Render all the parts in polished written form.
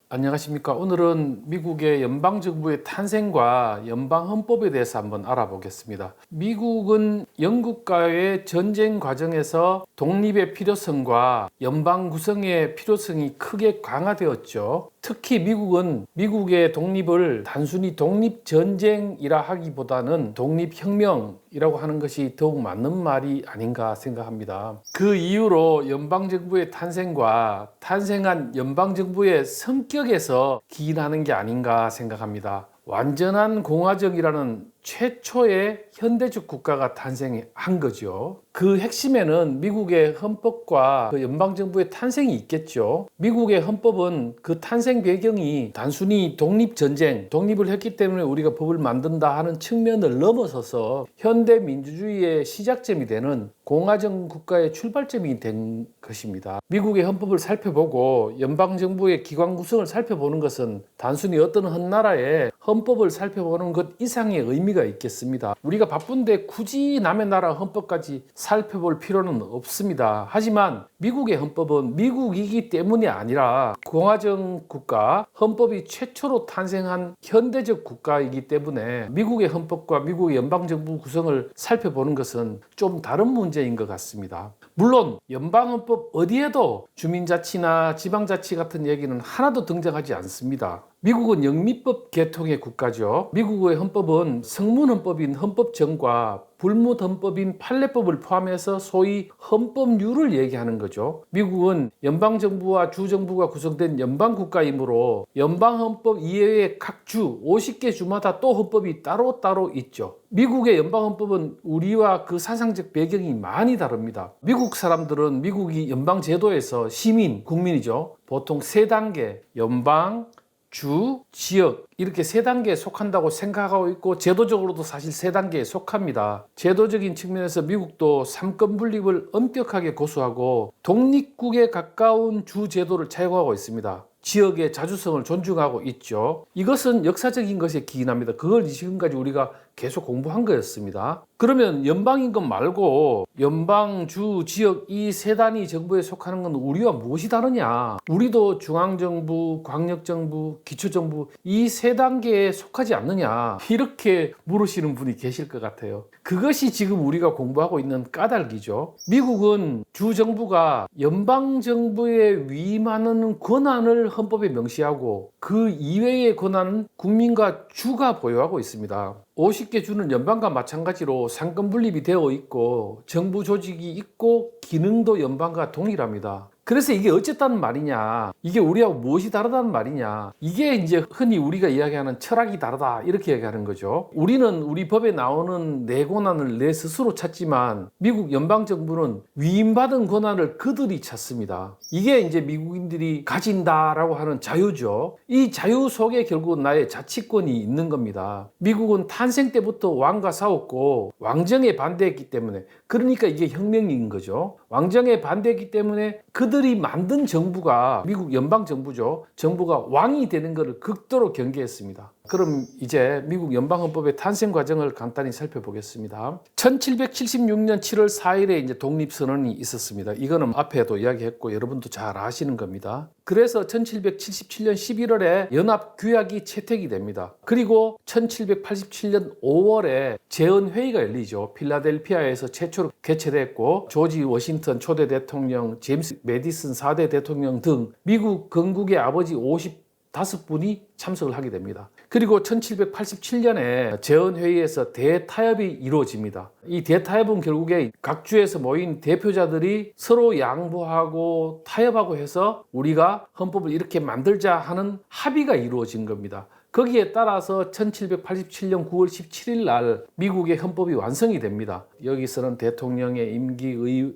안녕하십니까. 오늘은 미국의 연방정부의 탄생과 연방헌법에 대해서 한번 알아보겠습니다. 미국은 영국과의 전쟁 과정에서 독립의 필요성과 연방 구성의 필요성이 크게 강화되었죠. 특히 미국은 미국의 독립을 단순히 독립전쟁이라 하기보다는 독립혁명이라고 하는 것이 더욱 맞는 말이 아닌가 생각합니다. 그 이유로 연방정부의 탄생과 탄생한 연방정부의 성격에서 기인하는 게 아닌가 생각합니다. 완전한 공화정이라는 최초의 현대적 국가가 탄생한 거죠. 그 핵심에는 미국의 헌법과 그 연방정부의 탄생이 있겠죠. 미국의 헌법은 그 탄생 배경이 단순히 독립전쟁, 독립을 했기 때문에 우리가 법을 만든다 하는 측면을 넘어서서 현대 민주주의의 시작점이 되는 공화정 국가의 출발점이 된 것입니다. 미국의 헌법을 살펴보고 연방정부의 기관 구성을 살펴보는 것은 단순히 어떤 한 나라의 헌법을 살펴보는 것 이상의 의미가 있겠습니다. 우리가 바쁜데 굳이 남의 나라 헌법까지 살펴볼 필요는 없습니다. 하지만 미국의 헌법은 미국이기 때문이 아니라 공화정 국가, 헌법이 최초로 탄생한 현대적 국가이기 때문에 미국의 헌법과 미국의 연방정부 구성을 살펴보는 것은 좀 다른 문제인 것 같습니다. 물론 연방헌법 어디에도 주민자치나 지방자치 같은 얘기는 하나도 등장하지 않습니다. 미국은 영미법 계통의 국가죠. 미국의 헌법은 성문헌법인 헌법정과 불문헌법인 판례법을 포함해서 소위 헌법률을 얘기하는 거죠. 미국은 연방정부와 주정부가 구성된 연방국가이므로 연방헌법 이외의 각 주, 50개 주마다 또 헌법이 따로따로 있죠. 미국의 연방헌법은 우리와 그 사상적 배경이 많이 다릅니다. 미국 사람들은 미국이 연방제도에서 시민, 국민이죠. 보통 세 단계, 연방, 주, 지역 이렇게 세 단계에 속한다고 생각하고 있고 제도적으로도 사실 세 단계에 속합니다. 제도적인 측면에서 미국도 삼권 분립을 엄격하게 고수하고 독립국에 가까운 주 제도를 채용하고 있습니다. 지역의 자주성을 존중하고 있죠. 이것은 역사적인 것에 기인합니다. 그걸 지금까지 우리가 계속 공부한 거였습니다. 그러면 연방인 것 말고 연방, 주, 지역 이 세 단위 정부에 속하는 건 우리와 무엇이 다르냐? 우리도 중앙정부, 광역정부, 기초정부 이 세 단계에 속하지 않느냐? 이렇게 물으시는 분이 계실 것 같아요. 그것이 지금 우리가 공부하고 있는 까닭이죠. 미국은 주정부가 연방정부에 위임하는 권한을 헌법에 명시하고 그 이외의 권한은 국민과 주가 보유하고 있습니다. 50개 주는 연방과 마찬가지로 상권 분립이 되어 있고 정부 조직이 있고 기능도 연방과 동일합니다. 그래서 이게 어쨌다는 말이냐, 이게 우리하고 무엇이 다르다는 말이냐, 이게 이제 흔히 우리가 이야기하는 철학이 다르다 이렇게 얘기하는 거죠. 우리는 우리 법에 나오는 내 권한을 내 스스로 찾지만 미국 연방정부는 위임받은 권한을 그들이 찾습니다. 이게 이제 미국인들이 가진다라고 하는 자유죠. 이 자유 속에 결국 나의 자치권이 있는 겁니다. 미국은 탄생 때부터 왕과 싸웠고 왕정에 반대했기 때문에, 그러니까 이게 혁명인 거죠. 왕정에 반대했기 때문에 그들이 만든 정부가 미국 연방정부죠. 정부가 왕이 되는 것을 극도로 경계했습니다. 그럼 이제 미국 연방헌법의 탄생 과정을 간단히 살펴보겠습니다. 1776년 7월 4일에 이제 독립선언이 있었습니다. 이거는 앞에도 이야기했고 여러분도 잘 아시는 겁니다. 그래서 1777년 11월에 연합규약이 채택이 됩니다. 그리고 1787년 5월에 재헌회의가 열리죠. 필라델피아에서 최초로 개최됐고 조지 워싱턴 초대 대통령, 제임스 메디슨 4대 대통령 등 미국 건국의 아버지 55분이 참석을 하게 됩니다. 그리고 1787년에 재헌회의에서 대타협이 이루어집니다. 이 대타협은 결국에 각 주에서 모인 대표자들이 서로 양보하고 타협하고 해서 우리가 헌법을 이렇게 만들자 하는 합의가 이루어진 겁니다. 거기에 따라서 1787년 9월 17일 날 미국의 헌법이 완성이 됩니다. 여기서는 대통령의 임기,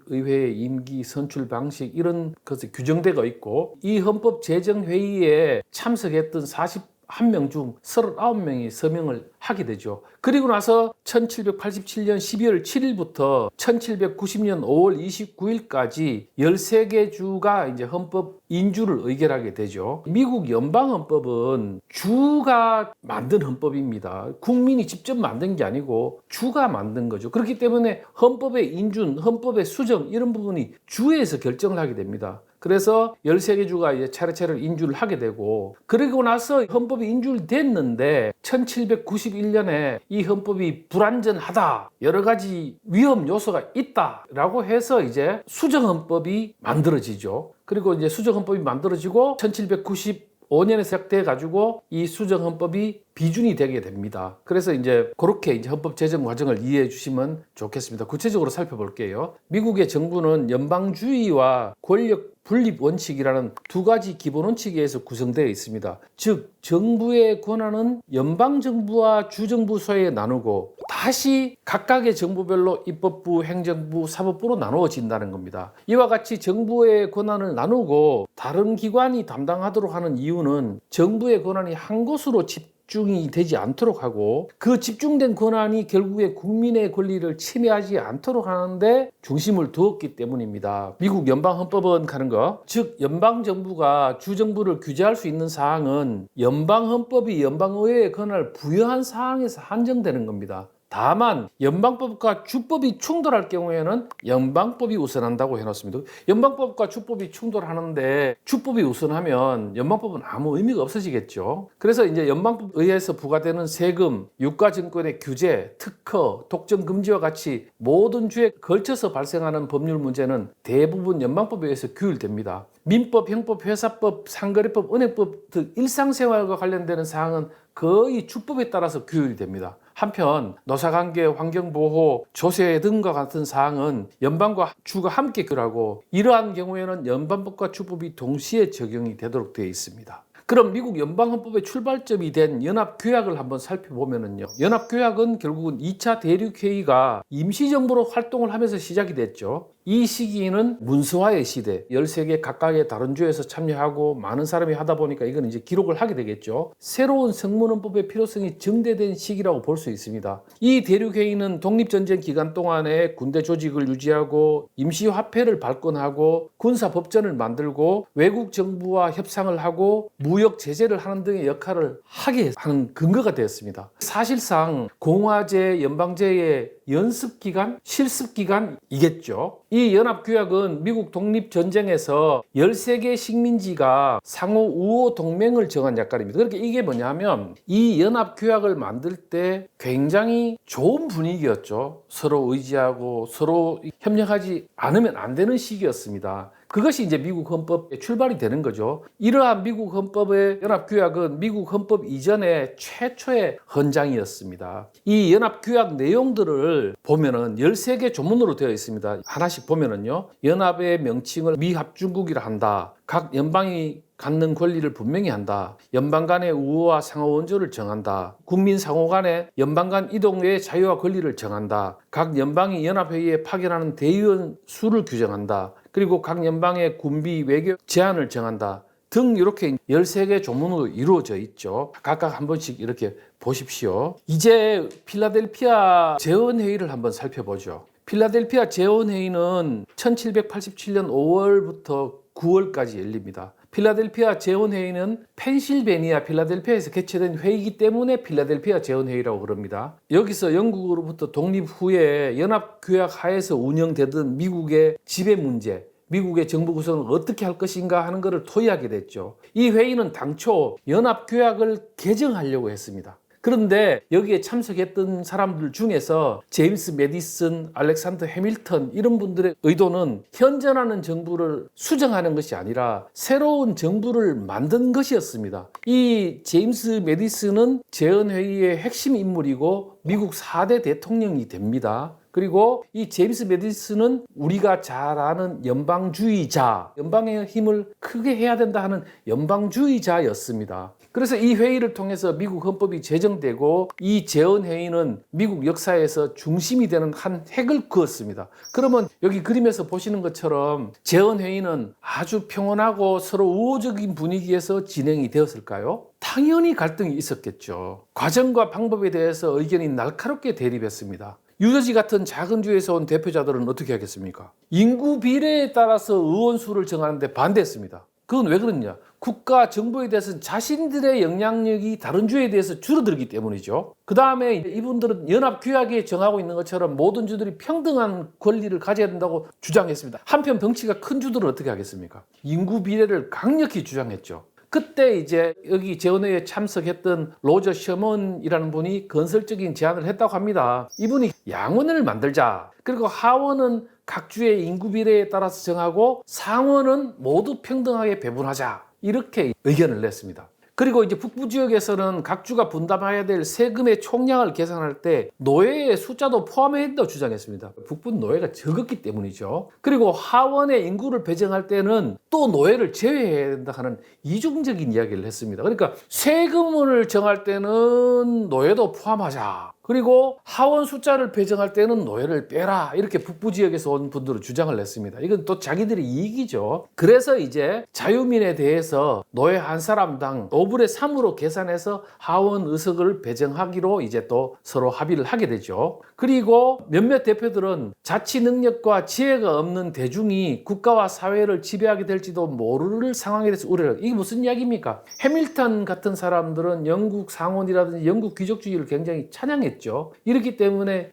의회의 임기, 선출 방식 이런 것이 규정되어 있고 이 헌법 제정 회의에 참석했던 41명 중 39명이 서명을 하게 되죠. 그리고 나서 1787년 12월 7일부터 1790년 5월 29일까지 13개 주가 이제 헌법 인주를 의결하게 되죠. 미국 연방헌법은 주가 만든 헌법입니다. 국민이 직접 만든 게 아니고 주가 만든 거죠. 그렇기 때문에 헌법의 인준, 헌법의 수정 이런 부분이 주에서 결정을 하게 됩니다. 그래서 13개 주가 이제 차례차례 인주를 하게 되고, 그리고 나서 헌법이 인주됐는데 1791년에 이 헌법이 불완전하다, 여러 가지 위험 요소가 있다라고 해서 이제 수정헌법이 만들어지죠. 그리고 이제 수정헌법이 만들어지고 1795년에 시작돼 가지고 이 수정헌법이 비준이 되게 됩니다. 그래서 이제 그렇게 이제 헌법 제정 과정을 이해해 주시면 좋겠습니다. 구체적으로 살펴볼게요. 미국의 정부는 연방주의와 권력 분립 원칙이라는 두 가지 기본 원칙에 의해서 구성되어 있습니다. 즉, 정부의 권한은 연방정부와 주정부 사이에 나누고 다시 각각의 정부별로 입법부, 행정부, 사법부로 나누어진다는 겁니다. 이와 같이 정부의 권한을 나누고 다른 기관이 담당하도록 하는 이유는 정부의 권한이 한 곳으로 집중이 되지 않도록 하고, 그 집중된 권한이 결국에 국민의 권리를 침해하지 않도록 하는데 중심을 두었기 때문입니다. 미국 연방헌법은 하는 거, 즉 연방정부가 주정부를 규제할 수 있는 사항은 연방헌법이 연방의회의 권한을 부여한 사항에서 한정되는 겁니다. 다만 연방법과 주법이 충돌할 경우에는 연방법이 우선한다고 해놓습니다. 연방법과 주법이 충돌하는데 주법이 우선하면 연방법은 아무 의미가 없어지겠죠. 그래서 이제 연방법에 의해서 부과되는 세금, 유가증권의 규제, 특허, 독점 금지와 같이 모든 주에 걸쳐서 발생하는 법률 문제는 대부분 연방법에 의해서 규율됩니다. 민법, 형법, 회사법, 상거래법, 은행법 등 일상생활과 관련되는 사항은 거의 주법에 따라서 규율이 됩니다. 한편 노사관계, 환경보호, 조세 등과 같은 사항은 연방과 주가 함께 규율하고, 이러한 경우에는 연방법과 주법이 동시에 적용이 되도록 되어 있습니다. 그럼 미국 연방헌법의 출발점이 된 연합규약을 한번 살펴보면요. 연합규약은 결국은 2차 대륙회의가 임시정부로 활동을 하면서 시작이 됐죠. 이 시기는 문서화의 시대, 13개 각각의 다른 주에서 참여하고 많은 사람이 하다 보니까 이건 이제 기록을 하게 되겠죠. 새로운 성문헌법의 필요성이 증대된 시기라고 볼 수 있습니다. 이 대륙회의는 독립전쟁 기간 동안에 군대 조직을 유지하고 임시화폐를 발권하고 군사법전을 만들고 외국 정부와 협상을 하고 무역 제재를 하는 등의 역할을 하게 하는 근거가 되었습니다. 사실상 공화제, 연방제의 연습기간, 실습기간이겠죠. 이 연합규약은 미국 독립전쟁에서 13개 식민지가 상호 우호 동맹을 정한 역할입니다. 그러니까 이게 뭐냐면 이 연합규약을 만들 때 굉장히 좋은 분위기였죠. 서로 의지하고 서로 협력하지 않으면 안 되는 시기였습니다. 그것이 이제 미국 헌법의 출발이 되는 거죠. 이러한 미국 헌법의 연합규약은 미국 헌법 이전의 최초의 헌장이었습니다. 이 연합규약 내용들을 보면은 13개 조문으로 되어 있습니다. 하나씩 보면은요. 연합의 명칭을 미합중국이라 한다. 각 연방이 갖는 권리를 분명히 한다. 연방 간의 우호와 상호 원조를 정한다. 국민 상호 간의 연방 간 이동의 자유와 권리를 정한다. 각 연방이 연합회의에 파견하는 대의원 수를 규정한다. 그리고 각 연방의 군비, 외교 제한을 정한다. 등 이렇게 13개 조문으로 이루어져 있죠. 각각 한 번씩 이렇게 보십시오. 이제 필라델피아 재헌회의를 한번 살펴보죠. 필라델피아 재헌회의는 1787년 5월부터 9월까지 열립니다. 필라델피아 재헌회의는 펜실베니아 필라델피아에서 개최된 회의이기 때문에 필라델피아 재헌회의라고 그럽니다. 여기서 영국으로부터 독립 후에 연합규약 하에서 운영되던 미국의 지배 문제, 미국의 정부 구성을 어떻게 할 것인가 하는 것을 토의하게 됐죠. 이 회의는 당초 연합규약을 개정하려고 했습니다. 그런데 여기에 참석했던 사람들 중에서 제임스 메디슨, 알렉산더 해밀턴 이런 분들의 의도는 현존하는 정부를 수정하는 것이 아니라 새로운 정부를 만든 것이었습니다. 이 제임스 메디슨은 재헌회의의 핵심 인물이고 미국 4대 대통령이 됩니다. 그리고 이 제임스 메디슨은 우리가 잘 아는 연방주의자, 연방의 힘을 크게 해야 된다 하는 연방주의자였습니다. 그래서 이 회의를 통해서 미국 헌법이 제정되고 이 재헌회의는 미국 역사에서 중심이 되는 한 획을 그었습니다. 그러면 여기 그림에서 보시는 것처럼 재헌회의는 아주 평온하고 서로 우호적인 분위기에서 진행이 되었을까요? 당연히 갈등이 있었겠죠. 과정과 방법에 대해서 의견이 날카롭게 대립했습니다. 뉴저지 같은 작은 주에서 온 대표자들은 어떻게 하겠습니까? 인구 비례에 따라서 의원 수를 정하는데 반대했습니다. 그건 왜 그러냐? 국가 정부에 대해서는 자신들의 영향력이 다른 주에 대해서 줄어들기 때문이죠. 그 다음에 이분들은 연합규약에 정하고 있는 것처럼 모든 주들이 평등한 권리를 가져야 된다고 주장했습니다. 한편 덩치가 큰 주들은 어떻게 하겠습니까? 인구 비례를 강력히 주장했죠. 그때 이제 여기 재헌회의에 참석했던 로저 셔먼이라는 분이 건설적인 제안을 했다고 합니다. 이분이 양원을 만들자. 그리고 하원은 각 주의 인구 비례에 따라서 정하고 상원은 모두 평등하게 배분하자. 이렇게 의견을 냈습니다. 그리고 이제 북부 지역에서는 각 주가 분담해야 될 세금의 총량을 계산할 때 노예의 숫자도 포함해야 된다고 주장했습니다. 북부는 노예가 적었기 때문이죠. 그리고 하원의 인구를 배정할 때는 또 노예를 제외해야 된다 하는 이중적인 이야기를 했습니다. 그러니까 세금을 정할 때는 노예도 포함하자. 그리고 하원 숫자를 배정할 때는 노예를 빼라. 이렇게 북부 지역에서 온 분들은 주장을 냈습니다. 이건 또 자기들의 이익이죠. 그래서 이제 자유민에 대해서 노예 한 사람당 5분의 3으로 계산해서 하원 의석을 배정하기로 이제 또 서로 합의를 하게 되죠. 그리고 몇몇 대표들은 자치 능력과 지혜가 없는 대중이 국가와 사회를 지배하게 될지도 모를 상황에 대해서 우려를. 이게 무슨 이야기입니까? 해밀턴 같은 사람들은 영국 상원이라든지 영국 귀족주의를 굉장히 찬양했죠. 이렇기 때문에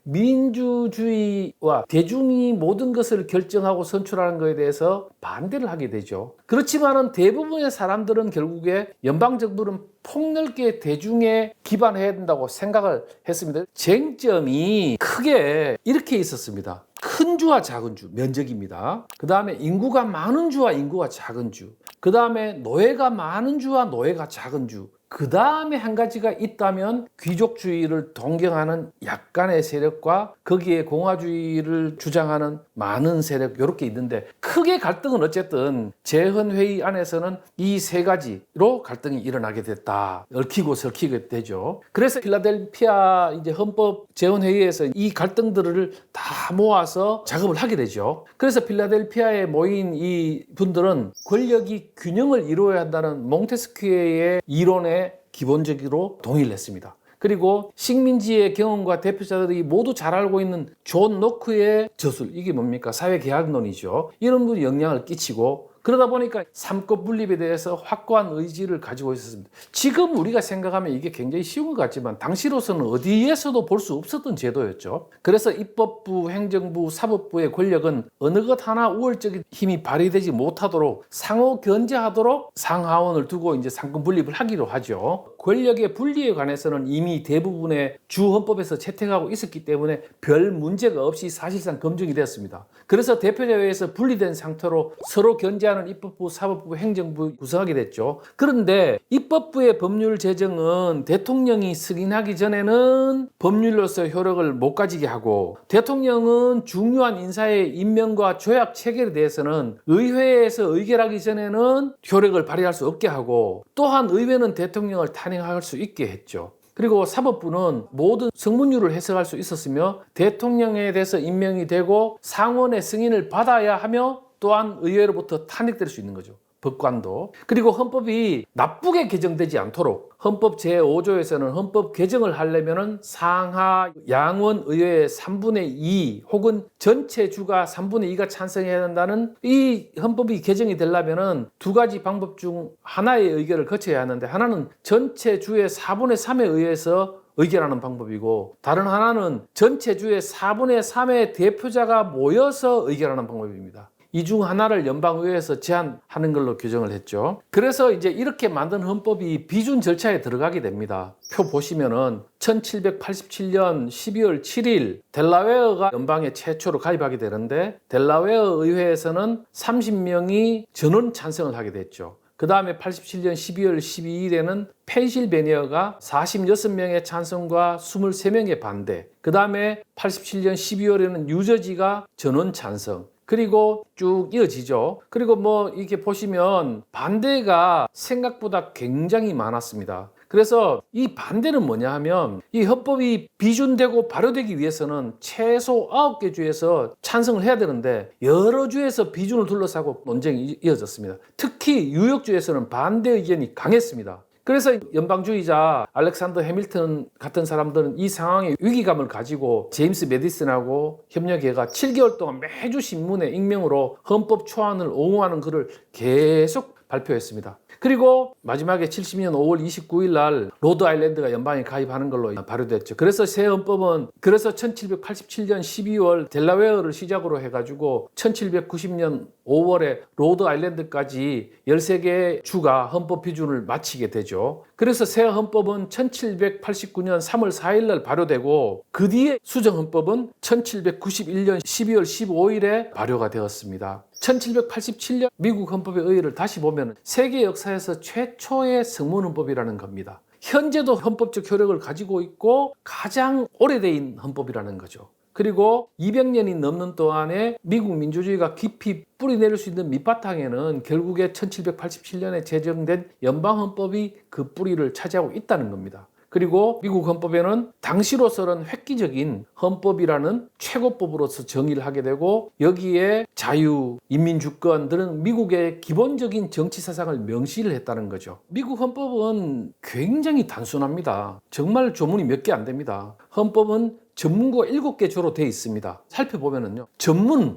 민주주의와 대중이 모든 것을 결정하고 선출하는 것에 대해서 반대를 하게 되죠. 그렇지만은 대부분의 사람들은 결국에 연방정부는 폭넓게 대중에 기반해야 된다고 생각을 했습니다. 쟁점이 크게 이렇게 있었습니다. 큰 주와 작은 주, 면적입니다. 그 다음에 인구가 많은 주와 인구가 작은 주. 그 다음에 노예가 많은 주와 노예가 작은 주. 그 다음에 한 가지가 있다면 귀족주의를 동경하는 약간의 세력과 거기에 공화주의를 주장하는 많은 세력 이렇게 있는데 크게 갈등은 어쨌든 재헌회의 안에서는 이 세 가지로 갈등이 일어나게 됐다. 얽히고 설키게 되죠. 그래서 필라델피아 이제 헌법 재헌회의에서 이 갈등들을 다 모아서 작업을 하게 되죠. 그래서 필라델피아에 모인 이 분들은 권력이 균형을 이루어야 한다는 몽테스키에의 이론에 기본적으로 동의를 했습니다. 그리고 식민지의 경험과 대표자들이 모두 잘 알고 있는 존 노크의 저술, 이게 뭡니까? 사회계약론이죠. 이런 분이 영향을 끼치고 그러다 보니까 삼권 분립에 대해서 확고한 의지를 가지고 있었습니다. 지금 우리가 생각하면 이게 굉장히 쉬운 것 같지만 당시로서는 어디에서도 볼 수 없었던 제도였죠. 그래서 입법부, 행정부, 사법부의 권력은 어느 것 하나 우월적인 힘이 발휘되지 못하도록 상호 견제하도록 상하원을 두고 이제 삼권 분립을 하기로 하죠. 권력의 분리에 관해서는 이미 대부분의 주 헌법에서 채택하고 있었기 때문에 별 문제가 없이 사실상 검증이 되었습니다. 그래서 대표자회에서 분리된 상태로 서로 견제하는 입법부, 사법부, 행정부 구성하게 됐죠. 그런데 입법부의 법률 제정은 대통령이 승인하기 전에는 법률로서 효력을 못 가지게 하고 대통령은 중요한 인사의 임명과 조약 체결에 대해서는 의회에서 의결하기 전에는 효력을 발휘할 수 없게 하고 또한 의회는 대통령을 탄핵할 수 있게 했죠. 그리고 사법부는 모든 성문율을 해석할 수 있었으며 대통령에 대해서 임명이 되고 상원의 승인을 받아야 하며 또한 의회로부터 탄핵될 수 있는 거죠. 법관도. 그리고 헌법이 나쁘게 개정되지 않도록 헌법 제5조에서는 헌법 개정을 하려면 상하 양원 의회의 3분의 2 혹은 전체 주가 3분의 2가 찬성해야 한다는 이 헌법이 개정이 되려면 두 가지 방법 중 하나의 의결을 거쳐야 하는데 하나는 전체 주의 4분의 3에 의해서 의결하는 방법이고 다른 하나는 전체 주의 4분의 3의 대표자가 모여서 의결하는 방법입니다. 이 중 하나를 연방의회에서 제한하는 걸로 규정을 했죠. 그래서 이제 이렇게 만든 헌법이 비준 절차에 들어가게 됩니다. 표 보시면은 1787년 12월 7일 델라웨어가 연방에 최초로 가입하게 되는데 델라웨어 의회에서는 30명이 전원 찬성을 하게 됐죠. 그 다음에 87년 12월 12일에는 펜실베니아가 46명의 찬성과 23명의 반대. 그 다음에 87년 12월에는 뉴저지가 전원 찬성. 그리고 쭉 이어지죠. 그리고 뭐 이렇게 보시면 반대가 생각보다 굉장히 많았습니다. 그래서 이 반대는 뭐냐 하면 이 헌법이 비준되고 발효되기 위해서는 최소 9개 주에서 찬성을 해야 되는데 여러 주에서 비준을 둘러싸고 논쟁이 이어졌습니다. 특히 뉴욕주에서는 반대 의견이 강했습니다. 그래서 연방주의자 알렉산더 해밀턴 같은 사람들은 이 상황에 위기감을 가지고 제임스 메디슨하고 협력해가 7개월 동안 매주 신문에 익명으로 헌법 초안을 옹호하는 글을 계속 발표했습니다. 그리고 마지막에 70년 5월 29일 날 로드 아일랜드가 연방에 가입하는 걸로 발효됐죠. 그래서 새 헌법은 1787년 12월 델라웨어를 시작으로 해가지고 1790년 5월에 로드 아일랜드까지 13개의 주가 헌법 비준을 마치게 되죠. 그래서 새 헌법은 1789년 3월 4일 날 발효되고 그 뒤에 수정 헌법은 1791년 12월 15일에 발효가 되었습니다. 1787년 미국 헌법의 의의를 다시 보면 세계 역사에서 최초의 성문헌법이라는 겁니다. 현재도 헌법적 효력을 가지고 있고 가장 오래된 헌법이라는 거죠. 그리고 200년이 넘는 동안에 미국 민주주의가 깊이 뿌리내릴 수 있는 밑바탕에는 결국에 1787년에 제정된 연방헌법이 그 뿌리를 차지하고 있다는 겁니다. 그리고 미국 헌법에는 당시로서는 획기적인 헌법이라는 최고법으로서 정의를 하게 되고 여기에 자유, 인민주권 들은 미국의 기본적인 정치 사상을 명시를 했다는 거죠. 미국 헌법은 굉장히 단순합니다. 정말 조문이 몇 개 안 됩니다. 헌법은 전문구가 7개 조로 되어 있습니다. 살펴보면은요.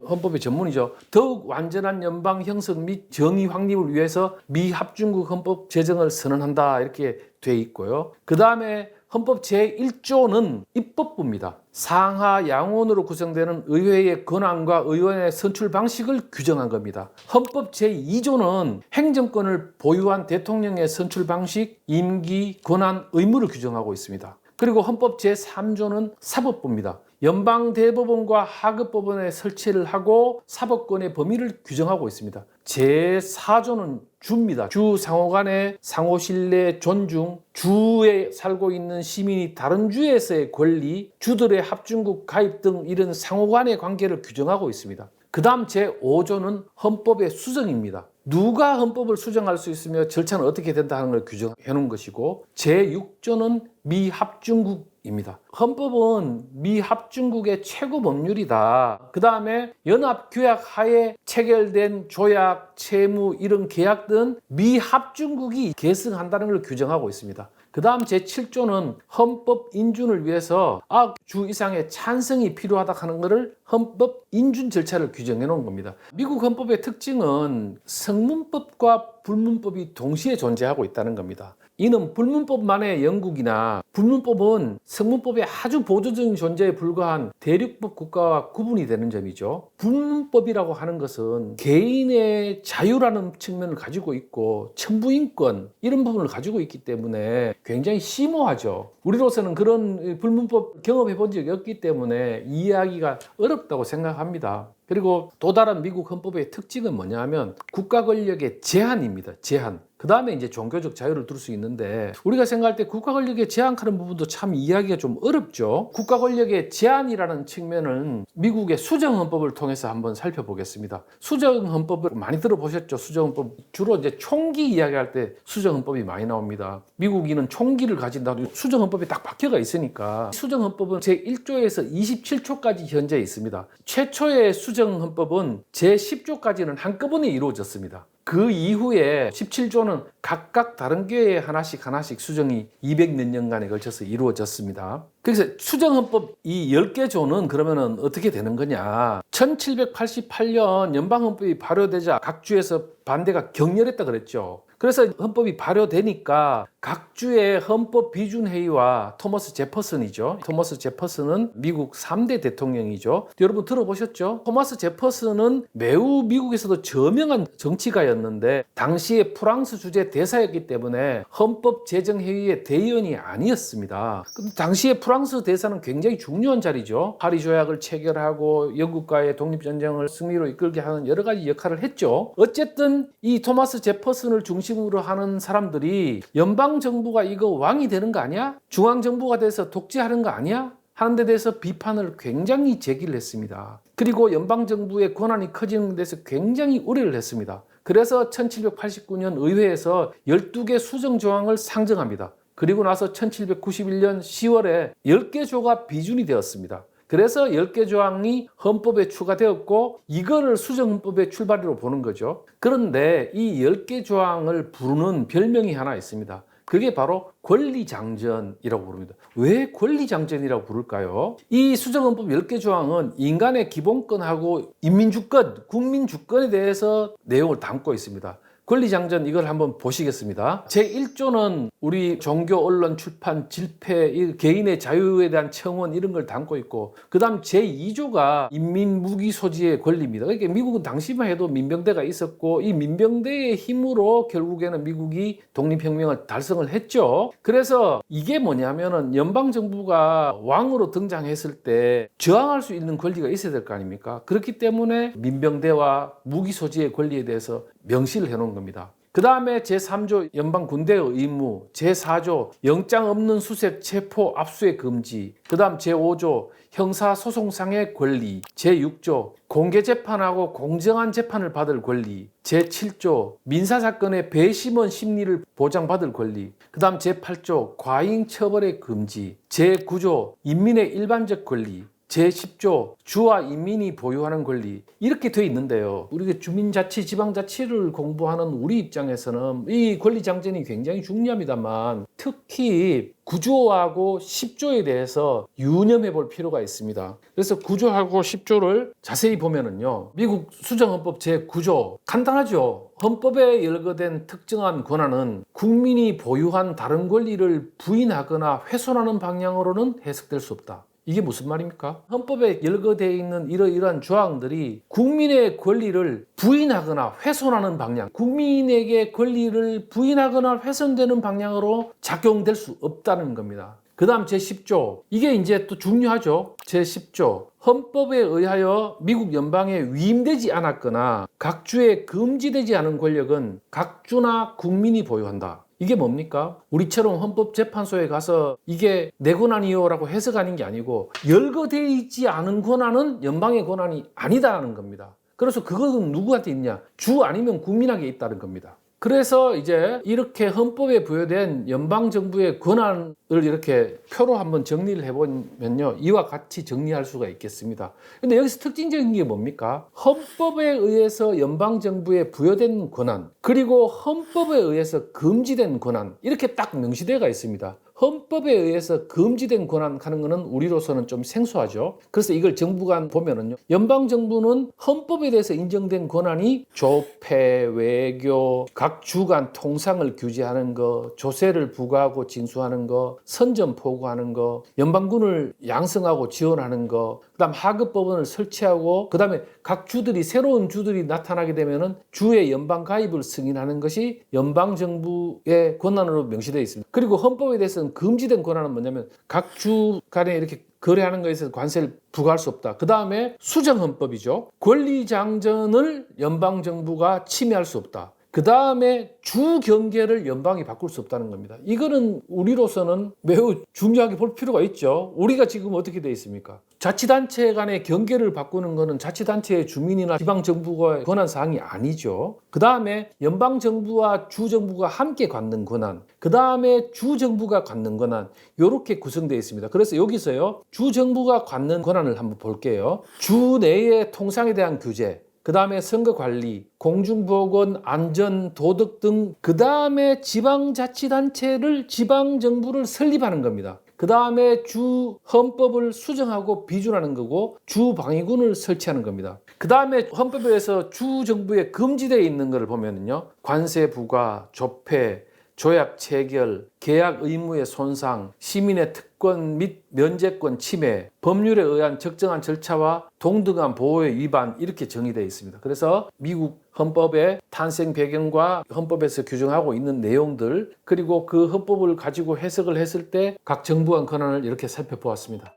헌법의 전문이죠. 더욱 완전한 연방 형성 및 정의 확립을 위해서 미합중국 헌법 제정을 선언한다. 이렇게 되어 있고요. 그 다음에 헌법 제1조는 입법부입니다. 상하 양원으로 구성되는 의회의 권한과 의원의 선출 방식을 규정한 겁니다. 헌법 제2조는 행정권을 보유한 대통령의 선출 방식, 임기, 권한, 의무를 규정하고 있습니다. 그리고 헌법 제3조는 사법부입니다. 연방대법원과 하급법원의 설치를 하고 사법권의 범위를 규정하고 있습니다. 제4조는 주입니다. 주 상호 간의 상호 신뢰, 존중, 주에 살고 있는 시민이 다른 주에서의 권리, 주들의 합중국 가입 등 이런 상호 간의 관계를 규정하고 있습니다. 그 다음 제5조는 헌법의 수정입니다. 누가 헌법을 수정할 수 있으며 절차는 어떻게 된다 하는 걸 규정해 놓은 것이고 제6조는 미합중국입니다. 헌법은 미합중국의 최고 법률이다. 그 다음에 연합규약 하에 체결된 조약, 채무 이런 계약 등 미합중국이 계승한다는 걸 규정하고 있습니다. 그 다음 제7조는 헌법 인준을 위해서 9주 이상의 찬성이 필요하다 하는 것을 헌법 인준 절차를 규정해 놓은 겁니다. 미국 헌법의 특징은 성문법과 불문법이 동시에 존재하고 있다는 겁니다. 이는 불문법만의 영국이나 불문법은 성문법의 아주 보조적인 존재에 불과한 대륙법 국가와 구분이 되는 점이죠. 불문법이라고 하는 것은 개인의 자유라는 측면을 가지고 있고 천부인권 이런 부분을 가지고 있기 때문에 굉장히 심오하죠. 우리로서는 그런 불문법 경험해 본 적이 없기 때문에 이해하기가 어렵다고 생각합니다. 그리고 또 다른 미국 헌법의 특징은 뭐냐 하면 국가 권력의 제한입니다. 제한. 그 다음에 이제 종교적 자유를 둘 수 있는데 우리가 생각할 때 국가 권력의 제한하는 부분도 참 이해하기가 좀 어렵죠. 국가 권력의 제한이라는 측면은 미국의 수정헌법을 통해서 한번 살펴보겠습니다. 수정헌법을 많이 들어보셨죠? 수정헌법 주로 이제 총기 이야기할 때 수정헌법이 많이 나옵니다. 미국인은 총기를 가진다. 수정헌법에 딱 박혀가 있으니까 수정헌법은 제1조에서 27조까지 현재 있습니다. 최초의 수정헌법은 제10조까지는 한꺼번에 이루어졌습니다. 그 이후에 17조는 각각 다른 교회에 하나씩 수정이 200몇 년간에 걸쳐서 이루어졌습니다. 그래서 수정헌법 이 10개 조는 그러면은 어떻게 되는 거냐. 1788년 연방헌법이 발효되자 각 주에서 반대가 격렬했다 그랬죠. 그래서 헌법이 발효되니까 각 주의 헌법 비준회의와 토머스 제퍼슨이죠. 토머스 제퍼슨은 미국 3대 대통령이죠. 여러분 들어보셨죠? 토머스 제퍼슨은 매우 미국에서도 저명한 정치가였는데 당시에 프랑스 주재 대사였기 때문에 헌법 제정회의의 대의원이 아니었습니다. 당시에 프랑스 대사는 굉장히 중요한 자리죠. 파리 조약을 체결하고 영국과의 독립전쟁을 승리로 이끌게 하는 여러 가지 역할을 했죠. 어쨌든 이 토머스 제퍼슨을 중심으로 하는 사람들이 연방정부가 이거 왕이 되는 거 아니야? 중앙정부가 돼서 독재하는 거 아니야? 하는 데 대해서 비판을 굉장히 제기를 했습니다. 그리고 연방정부의 권한이 커지는 데 대해서 굉장히 우려를 했습니다. 그래서 1789년 의회에서 12개 수정조항을 상정합니다. 그리고 나서 1791년 10월에 10개 조가 비준이 되었습니다. 그래서 10개 조항이 헌법에 추가되었고 이거를 수정헌법의 출발으로 보는 거죠. 그런데 이 10개 조항을 부르는 별명이 하나 있습니다. 그게 바로 권리장전이라고 부릅니다. 왜 권리장전이라고 부를까요? 이 수정헌법 10개 조항은 인간의 기본권하고 인민주권, 국민주권에 대해서 내용을 담고 있습니다. 권리장전 이걸 한번 보시겠습니다. 제1조는 우리 종교, 언론, 출판, 집회, 개인의 자유에 대한 청원 이런 걸 담고 있고, 그 다음 제2조가 인민 무기 소지의 권리입니다. 그러니까 미국은 당시만 해도 민병대가 있었고, 이 민병대의 힘으로 결국에는 미국이 독립혁명을 달성을 했죠. 그래서 이게 뭐냐면은 연방정부가 왕으로 등장했을 때 저항할 수 있는 권리가 있어야 될 거 아닙니까? 그렇기 때문에 민병대와 무기 소지의 권리에 대해서 명시를 해놓은 겁니다. 그 다음에 제3조 연방군대의 의무, 제4조 영장 없는 수색, 체포, 압수의 금지, 그 다음 제5조 형사소송상의 권리, 제6조 공개재판하고 공정한 재판을 받을 권리, 제7조 민사사건의 배심원 심리를 보장받을 권리, 그 다음 제8조 과잉처벌의 금지, 제9조 인민의 일반적 권리, 제10조 주와 인민이 보유하는 권리, 이렇게 돼 있는데요. 우리가 주민자치, 지방자치를 공부하는 우리 입장에서는 이 권리장전이 굉장히 중요합니다만, 특히 9조하고 10조에 대해서 유념해 볼 필요가 있습니다. 그래서 9조하고 10조를 자세히 보면은요, 미국 수정헌법 제9조 간단하죠. 헌법에 열거된 특정한 권한은 국민이 보유한 다른 권리를 부인하거나 훼손하는 방향으로는 해석될 수 없다. 이게 무슨 말입니까? 헌법에 열거되어 있는 이러이러한 조항들이 국민의 권리를 부인하거나 훼손하는 방향, 국민에게 권리를 부인하거나 훼손되는 방향으로 작용될 수 없다는 겁니다. 그 다음 제10조, 이게 이제 또 중요하죠. 제10조, 헌법에 의하여 미국 연방에 위임되지 않았거나 각 주에 금지되지 않은 권력은 각 주나 국민이 보유한다. 이게 뭡니까? 우리처럼 헌법재판소에 가서 이게 내 권한이요 라고 해석하는 게 아니고, 열거되어 있지 않은 권한은 연방의 권한이 아니다라는 겁니다. 그래서 그것은 누구한테 있냐? 주 아니면 국민에게 있다는 겁니다. 그래서 이제 이렇게 헌법에 부여된 연방정부의 권한을 이렇게 표로 한번 정리를 해보면요, 이와 같이 정리할 수가 있겠습니다. 근데 여기서 특징적인 게 뭡니까? 헌법에 의해서 연방정부에 부여된 권한, 그리고 헌법에 의해서 금지된 권한, 이렇게 딱 명시되어 있습니다. 헌법에 의해서 금지된 권한 하는 것은 우리로서는 좀 생소하죠. 그래서 이걸 정부가 보면은요, 연방정부는 헌법에 대해서 인정된 권한이 조폐, 외교, 각 주간 통상을 규제하는 거, 조세를 부과하고 징수하는 거, 선전 포고하는 거, 연방군을 양성하고 지원하는 거, 그다음 하급법원을 설치하고, 그다음에 각 주들이, 새로운 주들이 나타나게 되면은 주의 연방 가입을 승인하는 것이 연방정부의 권한으로 명시되어 있습니다. 그리고 헌법에 대해서는 금지된 권한은 뭐냐면 각 주 간에 이렇게 거래하는 것에 있어서 관세를 부과할 수 없다. 그 다음에 수정헌법이죠. 권리장전을 연방정부가 침해할 수 없다. 그 다음에 주 경계를 연방이 바꿀 수 없다는 겁니다. 이거는 우리로서는 매우 중요하게 볼 필요가 있죠. 우리가 지금 어떻게 되어 있습니까? 자치단체 간의 경계를 바꾸는 것은 자치단체의 주민이나 지방정부가 권한 사항이 아니죠. 그 다음에 연방정부와 주정부가 함께 갖는 권한, 그 다음에 주정부가 갖는 권한, 이렇게 구성되어 있습니다. 그래서 여기서요, 주정부가 갖는 권한을 한번 볼게요. 주 내의 통상에 대한 규제, 그 다음에 선거관리, 공중보건, 안전, 도덕 등, 그 다음에 지방자치단체를, 지방정부를 설립하는 겁니다. 그 다음에 주 헌법을 수정하고 비준하는 거고, 주방위군을 설치하는 겁니다. 그 다음에 헌법에 의해서 주정부에 금지되어 있는 것을 보면요, 관세 부과, 조폐, 조약 체결, 계약 의무의 손상, 시민의 특권 및 면제권 침해, 법률에 의한 적정한 절차와 동등한 보호의 위반, 이렇게 정의되어 있습니다. 그래서 미국 헌법의 탄생 배경과 헌법에서 규정하고 있는 내용들, 그리고 그 헌법을 가지고 해석을 했을 때 각 정부 간 권한을 이렇게 살펴보았습니다.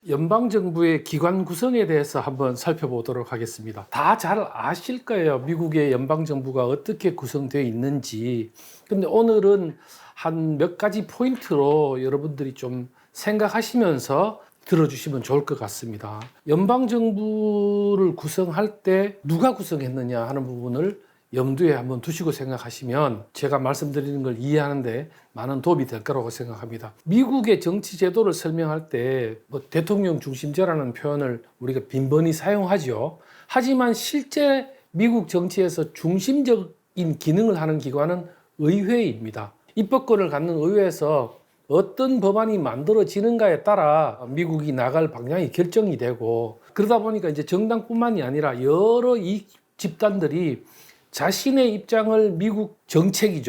연방정부의 기관 구성에 대해서 한번 살펴보도록 하겠습니다. 다 잘 아실 거예요. 미국의 연방정부가 어떻게 구성되어 있는지. 근데 오늘은 한 몇 가지 포인트로 여러분들이 좀 생각하시면서 들어주시면 좋을 것 같습니다. 연방정부를 구성할 때 누가 구성했느냐 하는 부분을 염두에 한번 두시고 생각하시면 제가 말씀드리는 걸 이해하는데 많은 도움이 될 거라고 생각합니다. 미국의 정치 제도를 설명할 때 대통령 중심제라는 표현을 우리가 빈번히 사용하죠. 하지만 실제 미국 정치에서 중심적인 기능을 하는 기관은 의회입니다. 입법권을 갖는 의회에서 어떤 법안이 만들어지는가에 따라 미국이 나갈 방향이 결정이 되고, 그러다 보니까 이제 정당뿐만이 아니라 여러 이익 집단들이 자신의 입장을 미국 정책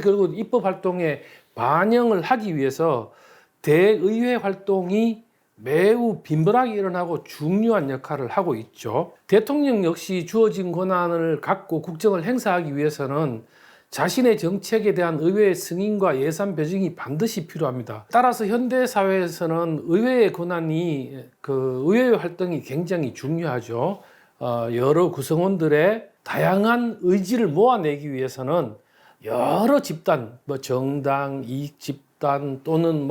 그리고 입법 활동에 반영을 하기 위해서 대의회 활동이 매우 빈번하게 일어나고 중요한 역할을 하고 있죠. 대통령 역시 주어진 권한을 갖고 국정을 행사하기 위해서는 자신의 정책에 대한 의회의 승인과 예산 배정이 반드시 필요합니다. 따라서 현대 사회에서는 의회의 권한이 의회 활동이 굉장히 중요하죠. 여러 구성원들의 다양한 의지를 모아내기 위해서는 여러 집단, 정당, 이익 집단 또는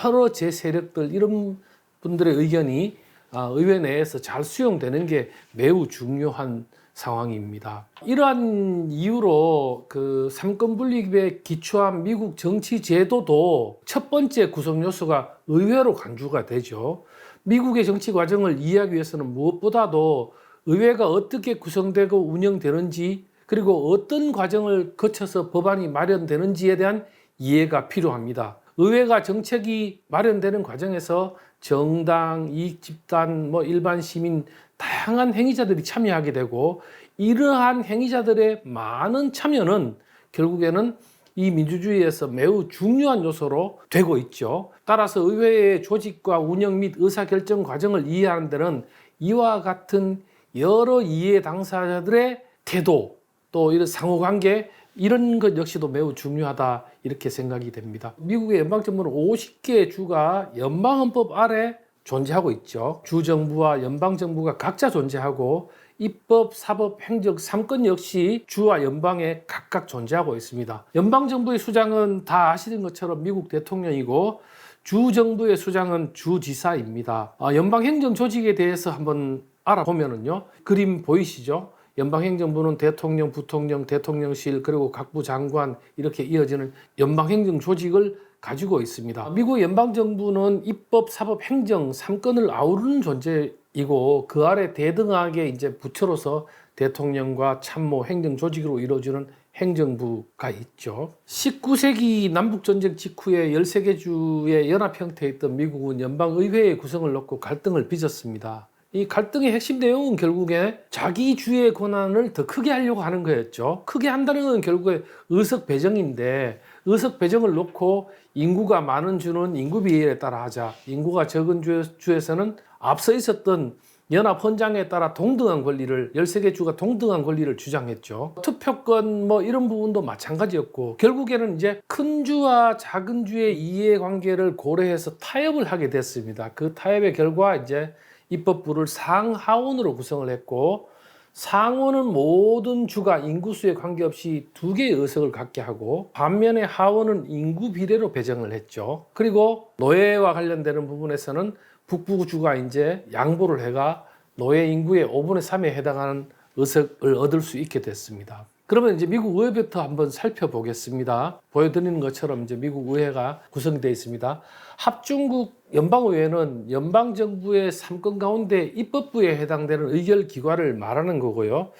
여러 제세력들 이런 분들의 의견이 의회 내에서 잘 수용되는 게 매우 중요한 상황입니다. 이러한 이유로 삼권 분립에 기초한 미국 정치 제도도 첫 번째 구성 요소가 의회로 간주가 되죠. 미국의 정치 과정을 이해하기 위해서는 무엇보다도 의회가 어떻게 구성되고 운영되는지, 그리고 어떤 과정을 거쳐서 법안이 마련되는지에 대한 이해가 필요합니다. 의회가 정책이 마련되는 과정에서 정당, 이익집단, 일반 시민 다양한 행위자들이 참여하게 되고, 이러한 행위자들의 많은 참여는 결국에는 이 민주주의에서 매우 중요한 요소로 되고 있죠. 따라서 의회의 조직과 운영 및 의사결정 과정을 이해하는 데는 이와 같은 여러 이해 당사자들의 태도, 또 이런 상호관계, 이런 것 역시도 매우 중요하다 이렇게 생각이 됩니다. 미국의 연방정부는 50개의 주가 연방헌법 아래 존재하고 있죠. 주정부와 연방정부가 각자 존재하고, 입법, 사법, 행정 3권 역시 주와 연방에 각각 존재하고 있습니다. 연방정부의 수장은 다 아시는 것처럼 미국 대통령이고, 주정부의 수장은 주지사입니다. 연방행정 조직에 대해서 한번 알아보면은요, 그림 보이시죠? 연방행정부는 대통령, 부통령, 대통령실, 그리고 각부 장관 이렇게 이어지는 연방행정 조직을 가지고 있습니다. 미국 연방정부는 입법, 사법, 행정 3권을 아우르는 존재이고, 그 아래 대등하게 이제 부처로서 대통령과 참모, 행정 조직으로 이루어지는 행정부가 있죠. 19세기 남북전쟁 직후에 13개 주의 연합 형태였던 미국은 연방의회의 구성을 놓고 갈등을 빚었습니다. 이 갈등의 핵심 내용은 결국에 자기 주의 권한을 더 크게 하려고 하는 거였죠. 크게 한다는 건 결국에 의석 배정인데, 의석 배정을 놓고 인구가 많은 주는 인구 비율에 따라 하자, 인구가 적은 주에서는 앞서 있었던 연합 헌장에 따라 동등한 권리를, 13개 주가 동등한 권리를 주장했죠. 투표권 이런 부분도 마찬가지였고, 결국에는 이제 큰 주와 작은 주의 이해관계를 고려해서 타협을 하게 됐습니다. 그 타협의 결과 이제 입법부를 상하원으로 구성을 했고, 상원은 모든 주가 인구수에 관계없이 2개의 의석을 갖게 하고, 반면에 하원은 인구 비례로 배정을 했죠. 그리고 노예와 관련되는 부분에서는 북부주가 이제 양보를 해가 노예 인구의 5분의 3에 해당하는 의석을 얻을 수 있게 됐습니다. 그러면 이제 미국 의회부터 한번 살펴보겠습니다. 보여드리는 것처럼 이제 미국 의회가 구성되어 있습니다. 합중국 연방의회는 연방정부의 3권 가운데 입법부에 해당되는 의결기관을 말하는 거고요.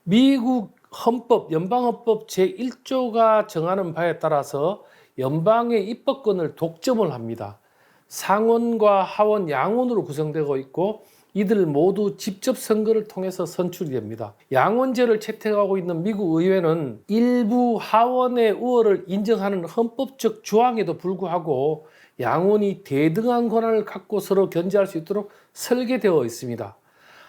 미국 헌법, 연방헌법 제1조가 정하는 바에 따라서 연방의 입법권을 독점을 합니다. 상원과 하원, 양원으로 구성되고 있고, 이들 모두 직접 선거를 통해서 선출이 됩니다. 양원제를 채택하고 있는 미국 의회는 일부 하원의 의원을 인정하는 헌법적 조항에도 불구하고 양원이 대등한 권한을 갖고 서로 견제할 수 있도록 설계되어 있습니다.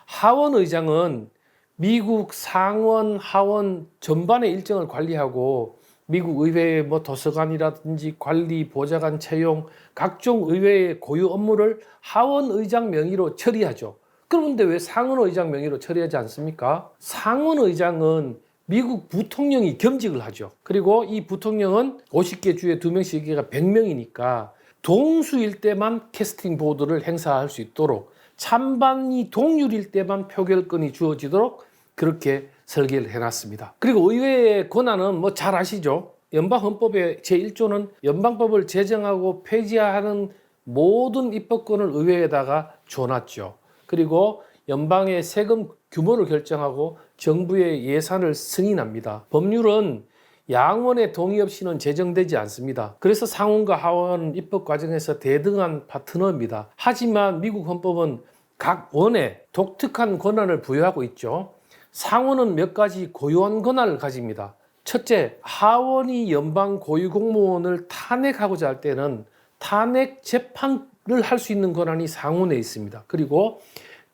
하원 의장은 미국 상원, 하원 전반의 일정을 관리하고, 미국 의회의 도서관이라든지 관리, 보좌관 채용, 각종 의회의 고유 업무를 하원 의장 명의로 처리하죠. 그런데 왜 상원 의장 명의로 처리하지 않습니까? 상원 의장은 미국 부통령이 겸직을 하죠. 그리고 이 부통령은 50개 주에 2명씩이가 100명이니까 동수일 때만 캐스팅 보드를 행사할 수 있도록, 찬반이 동률일 때만 표결권이 주어지도록 그렇게 설계를 해놨습니다. 그리고 의회의 권한은 잘 아시죠? 연방헌법의 제1조는 연방법을 제정하고 폐지하는 모든 입법권을 의회에다가 줘놨죠. 그리고 연방의 세금 규모를 결정하고 정부의 예산을 승인합니다. 법률은 양원의 동의 없이는 제정되지 않습니다. 그래서 상원과 하원은 입법 과정에서 대등한 파트너입니다. 하지만 미국 헌법은 각 원에 독특한 권한을 부여하고 있죠. 상원은 몇 가지 고유한 권한을 가집니다. 첫째, 하원이 연방 고위공무원을 탄핵하고자 할 때는 탄핵 재판을 할 수 있는 권한이 상원에 있습니다. 그리고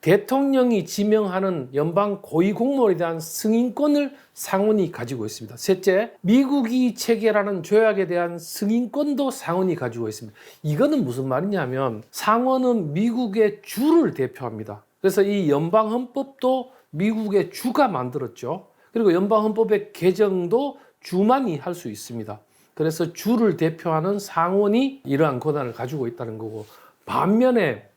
대통령이 지명하는 연방 고위공무원에 대한 승인권을 상원이 가지고 있습니다. 셋째, 미국이 체결하는 조약에 대한 승인권도 상원이 가지고 있습니다. 이거는 무슨 말이냐면 상원은 미국의 주를 대표합니다. 그래서 이 연방헌법도 미국의 주가 만들었죠. 그리고 연방헌법의 개정도 주만이 할 수 있습니다. 그래서 주를 대표하는 상원이 이러한 권한을 가지고 있다는 거고, 반면에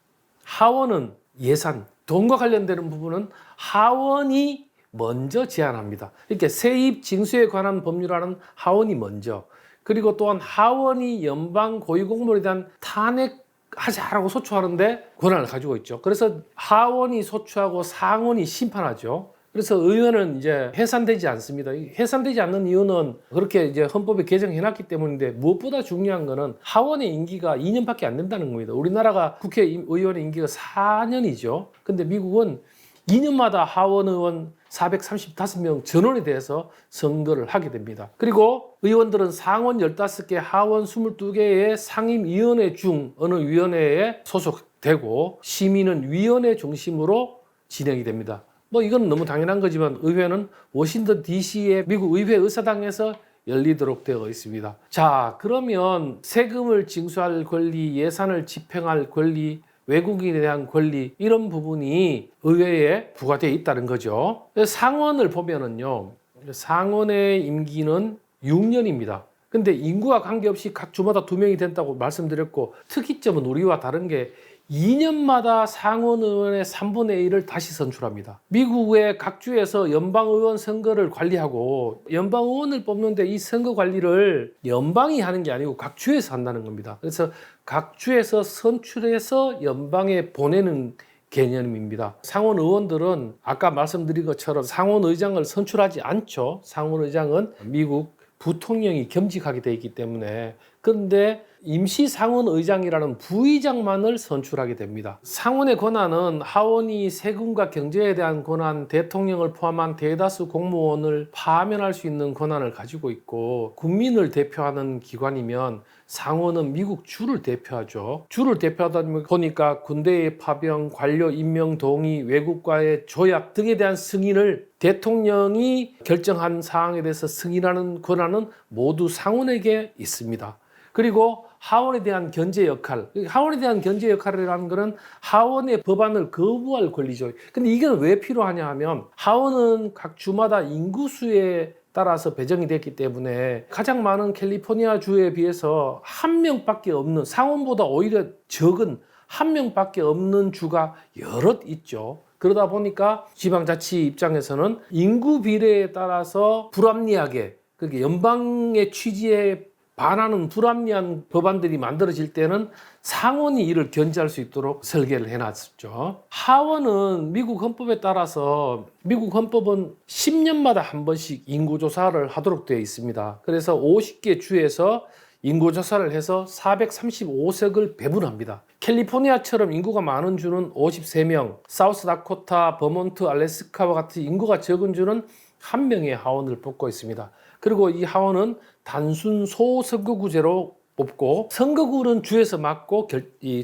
하원은 예산, 돈과 관련되는 부분은 하원이 먼저 제안합니다. 이렇게 세입 징수에 관한 법률안은 하원이 먼저, 그리고 또한 하원이 연방 고위공무원에 대한 탄핵하자라고 소추하는데 권한을 가지고 있죠. 그래서 하원이 소추하고 상원이 심판하죠. 그래서 의원은 이제 해산되지 않습니다. 해산되지 않는 이유는 그렇게 이제 헌법에 개정해놨기 때문인데, 무엇보다 중요한 거는 하원의 임기가 2년밖에 안 된다는 겁니다. 우리나라가 국회의원의 임기가 4년이죠. 근데 미국은 2년마다 하원 의원 435명 전원에 대해서 선거를 하게 됩니다. 그리고 의원들은 상원 15개, 하원 22개의 상임위원회 중 어느 위원회에 소속되고, 심의는 위원회 중심으로 진행이 됩니다. 이건 너무 당연한 거지만 의회는 워싱턴 DC의 미국 의회 의사당에서 열리도록 되어 있습니다. 자, 그러면 세금을 징수할 권리, 예산을 집행할 권리, 외국인에 대한 권리, 이런 부분이 의회에 부과되어 있다는 거죠. 상원을 보면은요, 상원의 임기는 6년입니다. 근데 인구와 관계없이 각 주마다 2명이 된다고 말씀드렸고, 특이점은 우리와 다른 게 2년마다 상원 의원의 3분의 1을 다시 선출합니다. 미국의 각 주에서 연방의원 선거를 관리하고, 연방의원을 뽑는데 이 선거 관리를 연방이 하는 게 아니고 각 주에서 한다는 겁니다. 그래서 각 주에서 선출해서 연방에 보내는 개념입니다. 상원 의원들은 아까 말씀드린 것처럼 상원 의장을 선출하지 않죠. 상원 의장은 미국 부통령이 겸직하게 되어 있기 때문에. 그런데 임시 상원 의장이라는 부의장만을 선출하게 됩니다. 상원의 권한은 하원이 세금과 경제에 대한 권한, 대통령을 포함한 대다수 공무원을 파면할 수 있는 권한을 가지고 있고, 국민을 대표하는 기관이면 상원은 미국 주를 대표하죠. 주를 대표하다 보니까 군대의 파병, 관료 임명 동의, 외국과의 조약 등에 대한 승인을 대통령이 결정한 사항에 대해서 승인하는 권한은 모두 상원에게 있습니다. 그리고 하원에 대한 견제 역할, 하원에 대한 견제 역할이라는 것은 하원의 법안을 거부할 권리죠. 근데 이건 왜 필요하냐 하면, 하원은 각 주마다 인구수에 따라서 배정이 됐기 때문에 가장 많은 캘리포니아 주에 비해서 한 명밖에 없는, 상원보다 오히려 적은 한 명밖에 없는 주가 여럿 있죠. 그러다 보니까 지방자치 입장에서는 인구 비례에 따라서 불합리하게, 그렇게 연방의 취지에 반하는 불합리한 법안들이 만들어질 때는 상원이 이를 견제할 수 있도록 설계를 해놨었죠. 하원은 미국 헌법에 따라서, 미국 헌법은 10년마다 한 번씩 인구조사를 하도록 되어 있습니다. 그래서 50개 주에서 인구조사를 해서 435석을 배분합니다. 캘리포니아처럼 인구가 많은 주는 53명, 사우스다코타, 버몬트, 알래스카와 같은 인구가 적은 주는 1명의 하원을 뽑고 있습니다. 그리고 이 하원은 단순 소선거구제로 뽑고, 선거구는 주에서 맡고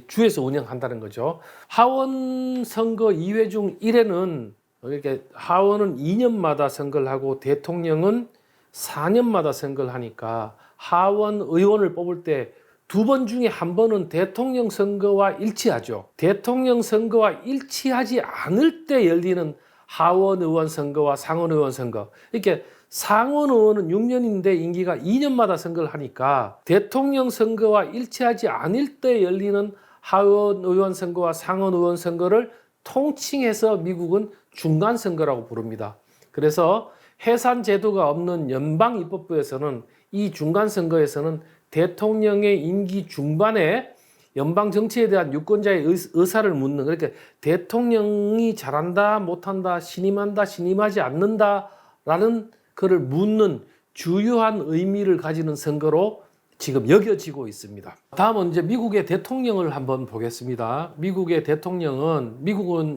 주에서 운영한다는 거죠. 하원 선거 2회 중 1회는, 이렇게 하원은 2년마다 선거를 하고 대통령은 4년마다 선거를 하니까 하원 의원을 뽑을 때 2번 중에 1번은 대통령 선거와 일치하죠. 대통령 선거와 일치하지 않을 때 열리는 하원 의원 선거와 상원 의원 선거, 이렇게 상원 의원은 6년인데 임기가 2년마다 선거를 하니까 대통령 선거와 일치하지 않을 때 열리는 하원 의원 선거와 상원 의원 선거를 통칭해서 미국은 중간 선거라고 부릅니다. 그래서 해산 제도가 없는 연방 입법부에서는 이 중간 선거에서는 대통령의 임기 중반에 연방 정치에 대한 유권자의 의사를 묻는, 그러니까 대통령이 잘한다, 못한다, 신임한다, 신임하지 않는다라는 그를 묻는 주요한 의미를 가지는 선거로 지금 여겨지고 있습니다. 다음은 이제 미국의 대통령을 한번 보겠습니다. 미국은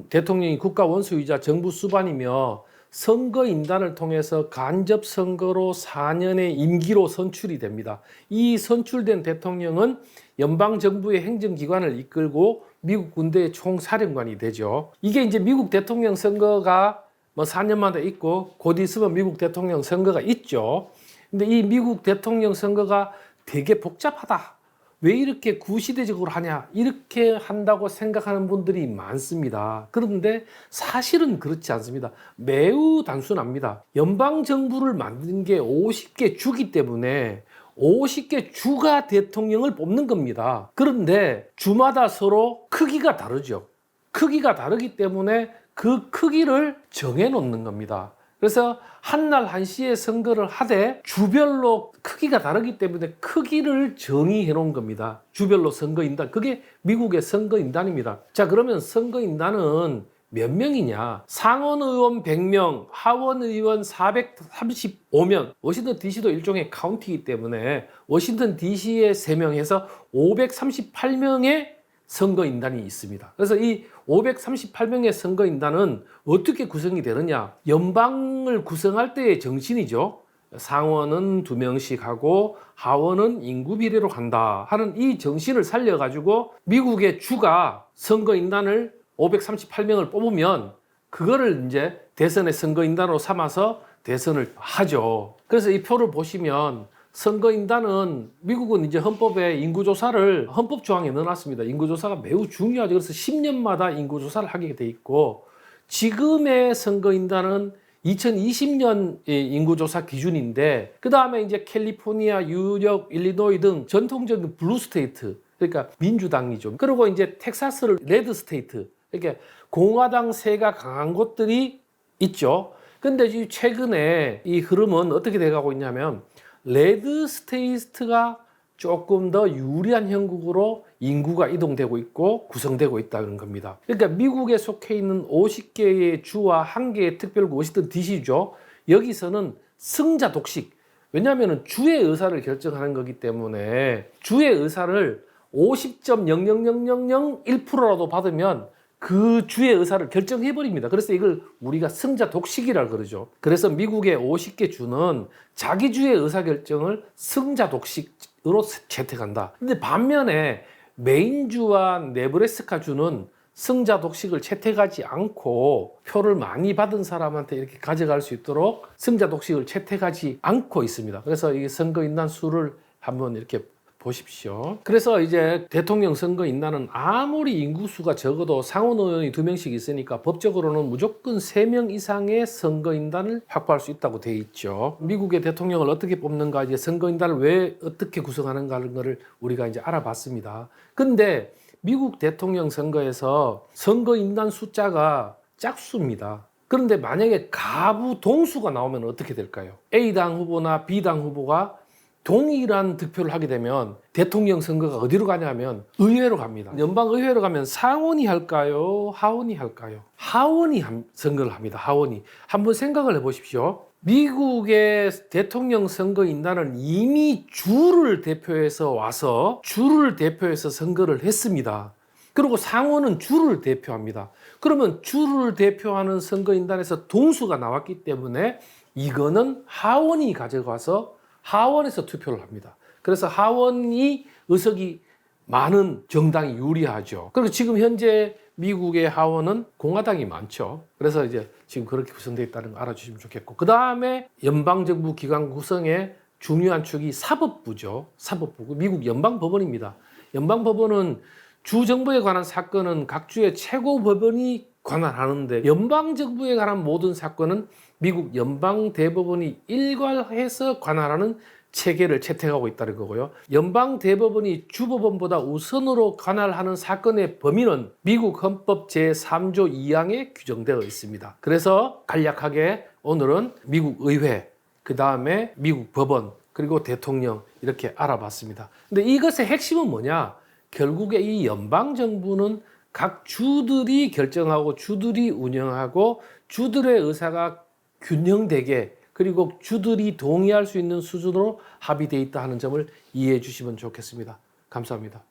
대통령이 국가 원수이자 정부 수반이며 선거인단을 통해서 간접 선거로 4년의 임기로 선출이 됩니다. 이 선출된 대통령은 연방정부의 행정기관을 이끌고 미국 군대의 총사령관이 되죠. 이게 이제 미국 대통령 선거가 뭐 4년마다 있고 곧 있으면 미국 대통령 선거가 있죠. 근데 이 미국 대통령 선거가 되게 복잡하다. 왜 이렇게 구시대적으로 하냐? 이렇게 한다고 생각하는 분들이 많습니다. 그런데 사실은 그렇지 않습니다. 매우 단순합니다. 연방정부를 만든 게 50개 주기 때문에 50개 주가 대통령을 뽑는 겁니다. 그런데 주마다 서로 크기가 다르죠. 크기가 다르기 때문에 그 크기를 정해놓는 겁니다. 그래서 한날 한시에 선거를 하되 주별로 크기가 다르기 때문에 크기를 정의해 놓은 겁니다. 주별로 선거인단. 그게 미국의 선거인단입니다. 자, 그러면 선거인단은 몇 명이냐? 상원의원 100명, 하원의원 435명. 워싱턴 DC도 일종의 카운티이기 때문에 워싱턴 DC에 3명 해서 538명의 선거인단이 있습니다. 그래서 이 538명의 선거인단은 어떻게 구성이 되느냐? 연방을 구성할 때의 정신이죠. 상원은 2명씩 하고 하원은 인구 비례로 한다 하는 이 정신을 살려가지고 미국의 주가 선거인단을 538명을 뽑으면 그거를 이제 대선의 선거인단으로 삼아서 대선을 하죠. 그래서 이 표를 보시면 선거인단은 미국은 이제 헌법에 인구조사를 헌법 조항에 넣어놨습니다. 인구조사가 매우 중요하죠. 그래서 10년마다 인구조사를 하게 돼 있고 지금의 선거인단은 2020년 인구조사 기준인데 그 다음에 이제 캘리포니아, 뉴욕, 일리노이 등 전통적인 블루 스테이트 그러니까 민주당이죠. 그리고 이제 텍사스를 레드 스테이트 이렇게 공화당 세가 강한 곳들이 있죠. 근데 최근에 이 흐름은 어떻게 돼가고 있냐면 레드 스테이트가 조금 더 유리한 형국으로 인구가 이동되고 있고 구성되고 있다는 겁니다. 그러니까 미국에 속해 있는 50개의 주와 1개의 특별구 워싱턴 DC죠. 여기서는 승자 독식. 왜냐하면 주의 의사를 결정하는 거기 때문에 주의 의사를 50.00001%라도 받으면 그 주의 의사를 결정해버립니다. 그래서 이걸 우리가 승자 독식이라고 그러죠. 그래서 미국의 50개 주는 자기 주의 의사결정을 승자 독식으로 채택한다. 근데 반면에 메인주와 네브래스카 주는 승자 독식을 채택하지 않고 표를 많이 받은 사람한테 이렇게 가져갈 수 있도록 승자 독식을 채택하지 않고 있습니다. 그래서 이 선거인단 수를 한번 이렇게 보십시오. 그래서 이제 대통령 선거인단은 아무리 인구수가 적어도 상원의원이 2명씩 있으니까 법적으로는 무조건 3명 이상의 선거인단을 확보할 수 있다고 돼 있죠. 미국의 대통령을 어떻게 뽑는가, 이제 선거인단을 왜 어떻게 구성하는가 하는 거를 우리가 이제 알아봤습니다. 근데 미국 대통령 선거에서 선거인단 숫자가 짝수입니다. 그런데 만약에 가부 동수가 나오면 어떻게 될까요? A당 후보나 B당 후보가 동일한 득표를 하게 되면 대통령 선거가 어디로 가냐면 의회로 갑니다. 연방의회로 가면 상원이 할까요? 하원이 할까요? 하원이 선거를 합니다. 하원이. 한번 생각을 해보십시오. 미국의 대통령 선거인단은 이미 주를 대표해서 와서 주를 대표해서 선거를 했습니다. 그리고 상원은 주를 대표합니다. 그러면 주를 대표하는 선거인단에서 동수가 나왔기 때문에 이거는 하원이 가져가서 하원에서 투표를 합니다. 그래서 하원이 의석이 많은 정당이 유리하죠. 그리고 지금 현재 미국의 하원은 공화당이 많죠. 그래서 이제 지금 그렇게 구성되어 있다는 거 알아주시면 좋겠고, 그 다음에 연방정부 기관 구성의 중요한 축이 사법부죠. 사법부, 미국 연방법원입니다. 연방법원은 주정부에 관한 사건은 각 주의 최고법원이 관할하는데 연방정부에 관한 모든 사건은 미국 연방대법원이 일괄해서 관할하는 체계를 채택하고 있다는 거고요. 연방대법원이 주법원보다 우선으로 관할하는 사건의 범위는 미국 헌법 제3조 2항에 규정되어 있습니다. 그래서 간략하게 오늘은 미국 의회, 그 다음에 미국 법원, 그리고 대통령 이렇게 알아봤습니다. 근데 이것의 핵심은 뭐냐? 결국에 이 연방정부는 각 주들이 결정하고 주들이 운영하고 주들의 의사가 균형되게 그리고 주들이 동의할 수 있는 수준으로 합의되어 있다 하는 점을 이해해 주시면 좋겠습니다. 감사합니다.